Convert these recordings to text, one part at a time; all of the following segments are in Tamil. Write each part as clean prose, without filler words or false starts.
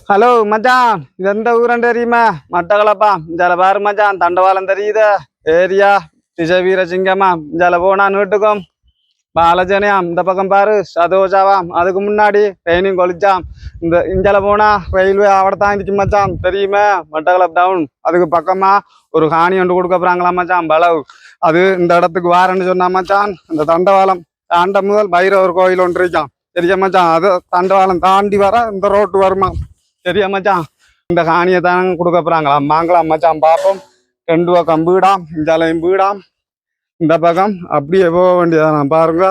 ஹலோ மச்சான், இது எந்த ஊரன் தெரியுமா? மட்டக்களப்பா. இஞ்சால பாரு மச்சான், தண்டவாளம் தெரியுது. ஏரியா திசை வீரசிங்கமா. இஞ்சால போனா நீட்டுக்கும் பாலஜனையாம். இந்த பக்கம் பாரு சதோஜாவாம். அதுக்கு முன்னாடி ட்ரெயினிங் கொலிச்சாம். இந்த இஞ்சால போனா ரயில்வே அவடத்தான் இருக்கு மச்சான், தெரியுமா? மட்டக்களப் டவுன். அதுக்கு பக்கமா ஒரு காணி ஒன்று கொடுக்க போறாங்களா மச்சான், பலவு. அது இந்த இடத்துக்கு வாரன்னு சொன்னா மச்சான். இந்த தண்டவாளம் தாண்ட முதல் பைரவர் கோயில் ஒன்று இருக்கான், தெரியா மச்சான்? அது தண்டவாளம் தாண்டி வர இந்த ரோட்டு வருமா, சரியா மச்சான்? இந்த காணியை தான் கொடுக்க போறாங்களாம். வாங்கலாம் மச்சான், பார்ப்போம். 2 பக்கம் வீடாம், இஞ்சாலையும் வீடாம். இந்த பக்கம் அப்படியே போக வேண்டியதான் பாருங்க.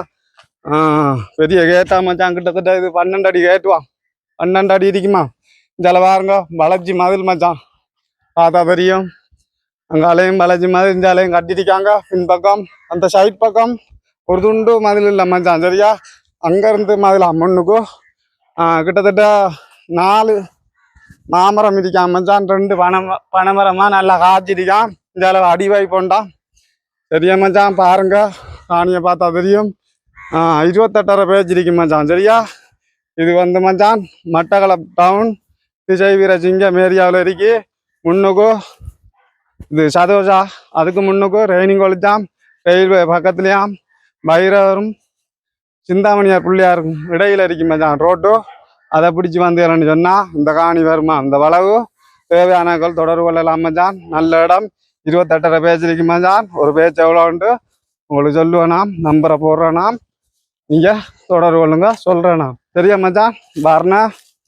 பெரிய கேட்டா மச்சான், கிட்டத்தட்ட இது 12 அடி கேட்டுவான். 12 அடி இருக்குமா. இஞ்சால பாருங்க, வளர்ச்சி மதில் மச்சான், பார்த்தா தெரியும். அங்காலையும் வளர்ச்சி மதில், இஞ்சாலையும் கட்டிருக்காங்க. பின்பக்கம் அந்த சைட் பக்கம் ஒரு துண்டு மதில் இல்லை மச்சான், சரியா? அங்கேருந்து மதிலாம் முன்னுக்கும் கிட்டத்தட்ட 4 மாமரம் இருக்கான் மச்சான். 2 பனைமரமா நல்லா காய்ச்சிருக்கான். இந்த அளவு அடிவாய் போண்டான், சரியா மச்சான்? பாருங்க, காணியை பார்த்தா தெரியும். 28 பேஜ் இருக்கு மச்சான், சரியா? இது வந்து மச்சான் மட்டக்களப் டவுன் திசை வீரசிங்கம் ஏரியாவில் இருக்கு. முன்னுக்கு இது சதோஷா, அதுக்கு முன்னுக்கு ரெய்னிங் கொலிச்சாம். ரயில்வே பக்கத்துலையாம் பைரவரும் சிந்தாமணியார் பிள்ளையாருக்கும் இடையில இருக்கு மச்சான் ரோட்டு. அதை பிடிச்சி வந்தேன்னு சொன்னா இந்த காணி வருமா. இந்த வளவு தேவையானக்கள் தொடர்பு கொள்ளலாம் மச்சான். நல்ல இடம். 28 பேஜ் இருக்கு மச்சான். ஒரு பேஜ் எவ்வளோ உண்டு உங்களுக்கு சொல்லுவேனாம், நம்பரை போடுறேனாம், நீங்க தொடர்பு கொள்ளுங்க, சொல்றேனாம், சரியா மச்சான்? பாருண்ணா.